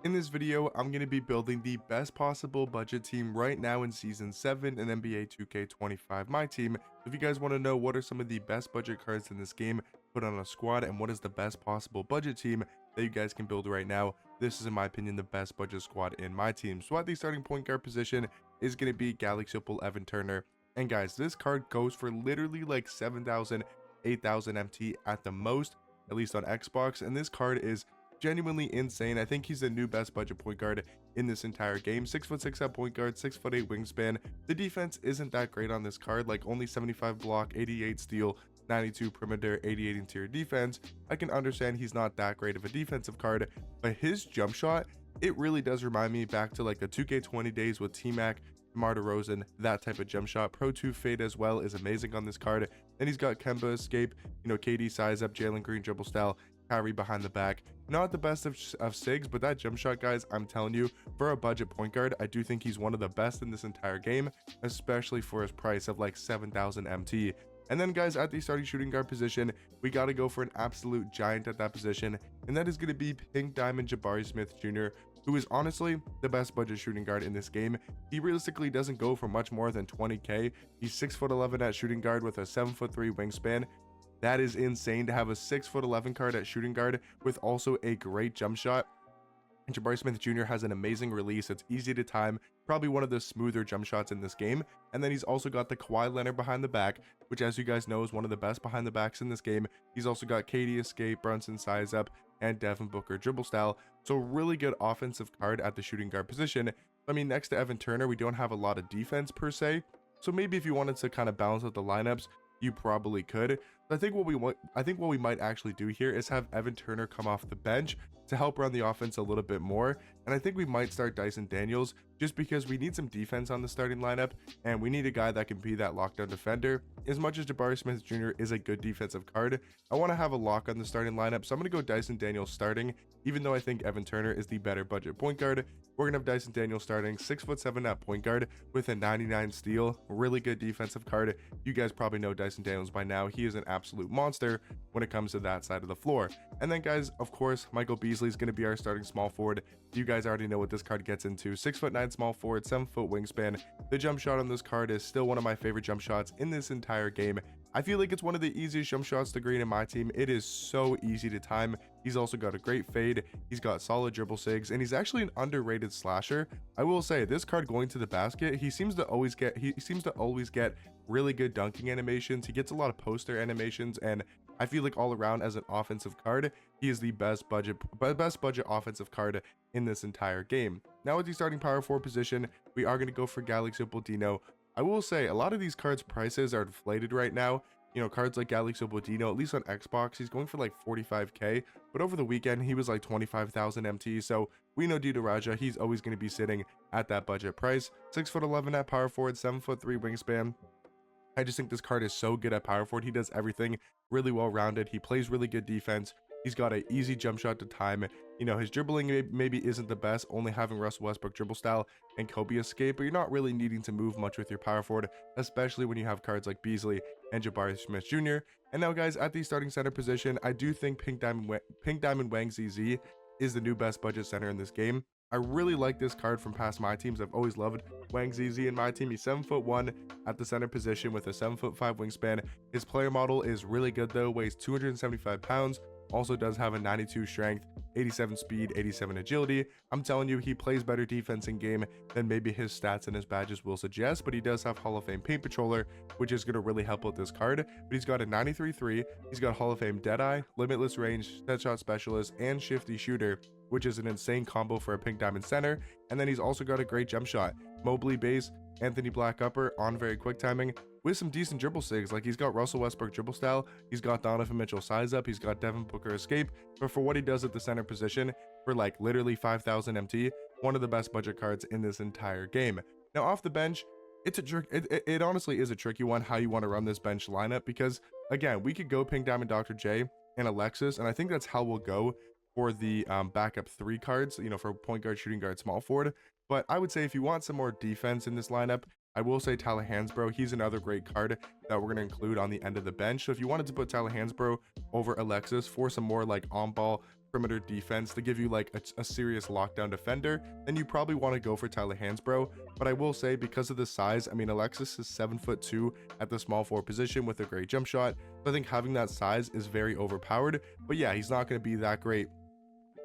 In this video, I'm going to be building the best possible budget team right now in Season 7 in NBA 2K25 My Team. If you guys want to know what are some of the best budget cards in this game, put on a squad, and what is the best possible budget team that you guys can build right now, this is in my opinion the best budget squad in my team. So at the starting point guard position is going to be Galaxy Opal Evan Turner. And guys, this card goes for literally like 7,000, 8,000 MT at the most, at least on Xbox, and this card is genuinely insane. I think he's the new best budget point guard in this entire game. 6'6" at point guard, 6'8" wingspan. The defense isn't that great on this card, like only 75 block, 88 steal, 92 perimeter, 88 interior defense. I can understand he's not that great of a defensive card, but his jump shot, it really does remind me back to like the 2K20 days with T-Mac, DeMar DeRozan, that type of jump shot. Pro 2 fade as well is amazing on this card. Then he's got Kemba escape, KD size up, Jalen Green dribble style, Kyrie behind the back. Not the best of SIGs, but that jump shot, guys, I'm telling you, for a budget point guard, I do think he's one of the best in this entire game, especially for his price of like 7,000 MT. And then, guys, at the starting shooting guard position, we got to go for an absolute giant at that position, and that is going to be Pink Diamond Jabari Smith Jr., who is honestly the best budget shooting guard in this game. He realistically doesn't go for much more than 20k. He's 6'11" at shooting guard with a 7'3" wingspan. That is insane to have a 6'11" card at shooting guard with also a great jump shot. And Jabari Smith Jr. has an amazing release. It's easy to time, probably one of the smoother jump shots in this game. And then he's also got the Kawhi Leonard behind the back, which, as you guys know, is one of the best behind the backs in this game. He's also got KD escape, Brunson size up, and Devin Booker dribble style. So really good offensive card at the shooting guard position. I mean, next to Evan Turner, we don't have a lot of defense per se. So maybe if you wanted to kind of balance out the lineups, you probably could. I think what we might actually do here is have Evan Turner come off the bench to help run the offense a little bit more. And I think we might start Dyson Daniels just because we need some defense on the starting lineup, and we need a guy that can be that lockdown defender. As much as Jabari Smith Jr. is a good defensive card, I want to have a lock on the starting lineup, so I'm going to go Dyson Daniels starting, even though I think Evan Turner is the better budget point guard. We're going to have Dyson Daniels starting, 6'7" at point guard with a 99 steal. Really good defensive card. You guys probably know Dyson Daniels by now. He is an absolute monster when it comes to that side of the floor. And then, guys, of course, Michael Beasley is going to be our starting small forward. You guys already know what this card gets into. 6'9" small forward, 7-foot wingspan. The jump shot on this card is still one of my favorite jump shots in this entire game. I feel like it's one of the easiest jump shots to green in my team. It is so easy to time. He's also got a great fade. He's got solid dribble sigs, and he's actually an underrated slasher. I will say, this card going to the basket, he seems to always get really good dunking animations. He gets a lot of poster animations, and I feel like all around as an offensive card, he is the best budget offensive card in this entire game. Now with the starting power forward position, we are going to go for Galaxy Opal Dino. I will say a lot of these cards prices are inflated right now. Cards like Galaxy Opal Dino, at least on Xbox, he's going for like 45k, but over the weekend he was like 25,000 MT. So we know Dino Raja, he's always going to be sitting at that budget price. 6'11" at power forward, 7'3" wingspan. I just think this card is so good at power forward. He does everything really well rounded. He plays really good defense. He's got an easy jump shot to time. His dribbling maybe isn't the best, only having Russell Westbrook dribble style and Kobe escape, but you're not really needing to move much with your power forward, especially when you have cards like Beasley and Jabari Smith Jr. And now, guys, at the starting center position, I do think Pink Diamond Wang ZZ is the new best budget center in this game. I really like this card from past my teams. I've always loved Wang ZZ in my team. He's 7'1" at the center position with a 7'5" wingspan. His player model is really good though, weighs 275 pounds. Also does have a 92 strength, 87 speed, 87 agility. I'm telling you, he plays better defense in game than maybe his stats and his badges will suggest, but he does have Hall of Fame paint patroller, which is going to really help with this card. But he's got a 93-3, he's got Hall of Fame Deadeye, limitless range, set shot specialist, and shifty shooter, which is an insane combo for a Pink Diamond center. And then he's also got a great jump shot, Mobley base, Anthony Black upper on very quick timing, with some decent dribble sigs. Like, he's got Russell Westbrook dribble style, he's got Donovan Mitchell size up, he's got Devin Booker escape. But for what he does at the center position, for like literally 5,000 MT, one of the best budget cards in this entire game. Now off the bench, it's a trick. It honestly is a tricky one how you want to run this bench lineup, because again, we could go Pink Diamond Dr. J and Alexis, and I think that's how we'll go for the backup 3 cards, for point guard, shooting guard, small forward. But I would say if you want some more defense in this lineup, I will say Tyler Hansbrough. He's another great card that we're going to include on the end of the bench. So if you wanted to put Tyler Hansbrough over Alexis for some more like on-ball perimeter defense to give you like a serious lockdown defender, then you probably want to go for Tyler Hansbrough. But I will say, because of the size, I mean, Alexis is 7'2" at the small forward position with a great jump shot. So I think having that size is very overpowered. But yeah, he's not going to be that great,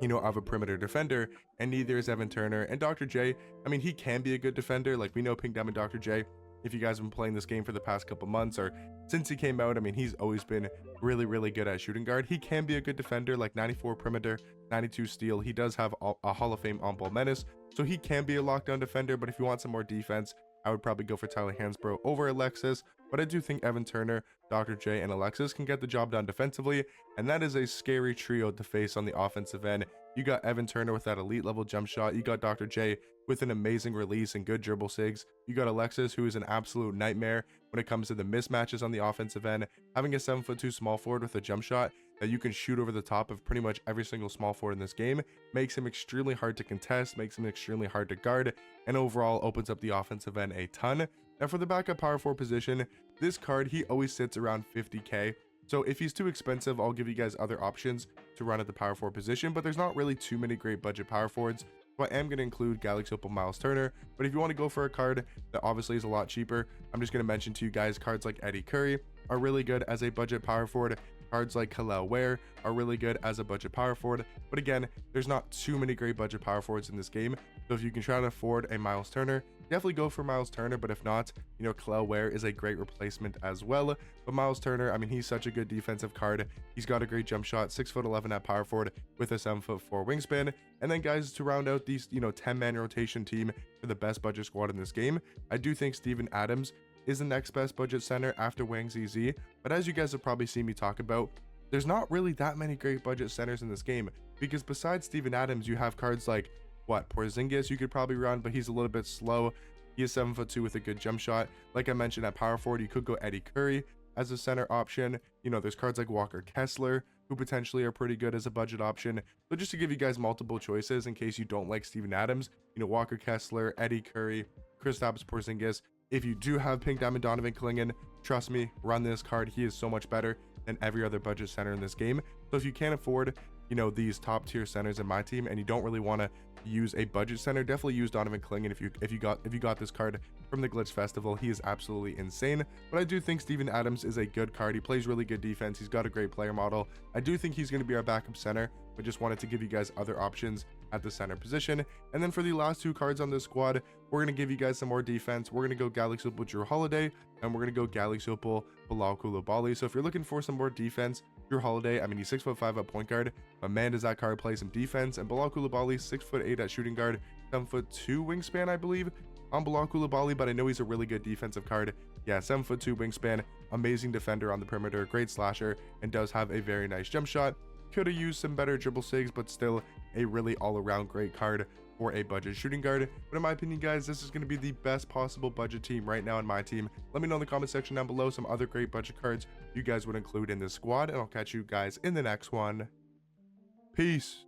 you know, of a perimeter defender, and neither is Evan Turner. And Dr. J, I mean, he can be a good defender. Like, we know Pink Diamond Dr. J, if you guys have been playing this game for the past couple months or since he came out, I mean, he's always been really good at shooting guard. He can be a good defender, like 94 perimeter, 92 steal. He does have a Hall of Fame on-ball menace, so he can be a lockdown defender. But if you want some more defense, I would probably go for Tyler Hansbrough over Alexis. But I do think Evan Turner, Dr. J, and Alexis can get the job done defensively, and that is a scary trio to face on the offensive end. You got Evan Turner with that elite level jump shot. You got Dr. J with an amazing release and good dribble sigs. You got Alexis, who is an absolute nightmare when it comes to the mismatches on the offensive end. Having a 7'2" small forward with a jump shot that you can shoot over the top of pretty much every single small forward in this game makes him extremely hard to contest, makes him extremely hard to guard, and overall opens up the offensive end a ton. Now for the backup power forward position, this card, he always sits around 50k. So if he's too expensive, I'll give you guys other options to run at the power forward position, but there's not really too many great budget power forwards. So I am going to include Galaxy Opal Miles Turner. But if you want to go for a card that obviously is a lot cheaper, I'm just going to mention to you guys, cards like Eddie Curry are really good as a budget power forward. Cards like Kalel Ware are really good as a budget power forward. But again, there's not too many great budget power forwards in this game. So if you can try to afford a Miles Turner, definitely go for Miles Turner. But if not, you know, Kalel Ware is a great replacement as well. But Miles Turner, I mean, he's such a good defensive card. He's got a great jump shot, 6'11" at power forward with a 7'4" wingspan. And then guys, to round out these, you know, 10-man rotation team for the best budget squad in this game, I do think Steven Adams is the next best budget center after Wang ZZ. But as you guys have probably seen me talk about, there's not really that many great budget centers in this game, because besides Steven Adams, you have cards like Porzingis you could probably run, but he's a little bit slow. He is 7'2" with a good jump shot. Like I mentioned, at power forward, you could go Eddie Curry as a center option. You know, there's cards like Walker Kessler who potentially are pretty good as a budget option. So just to give you guys multiple choices in case you don't like Steven Adams, you know, Walker Kessler, Eddie Curry, Kristaps Porzingis. If you do have Pink Diamond Donovan Clingan, trust me, run this card. He is so much better than every other budget center in this game. So if you can't afford, you know, these top tier centers in my team and you don't really want to use a budget center, definitely use Donovan Clingan if you got this card from the Glitch Festival. He is absolutely insane. But I do think Steven Adams is a good card. He plays really good defense. He's got a great player model. I do think he's going to be our backup center, but just wanted to give you guys other options at the center position. And then for the last two cards on this squad, we're going to give you guys some more defense. We're going to go Galaxy Opal Drew Holiday, and we're going to go Galaxy Opal Bilal Coulibaly. So if you're looking for some more defense, Drew Holiday, I mean, he's 6'5" at point guard, but man, does that card play some defense. And Bilal Coulibaly, 6'8" at shooting guard, 7'2" wingspan, I believe, on Bilal Coulibaly, but I know he's a really good defensive card. Yeah, 7'2" wingspan, amazing defender on the perimeter, great slasher, and does have a very nice jump shot. Could have used some better dribble sigs, but still a really all-around great card for a budget shooting guard. But in my opinion, guys, this is going to be the best possible budget team right now in my team. Let me know in the comment section down below some other great budget cards you guys would include in this squad, and I'll catch you guys in the next one. Peace.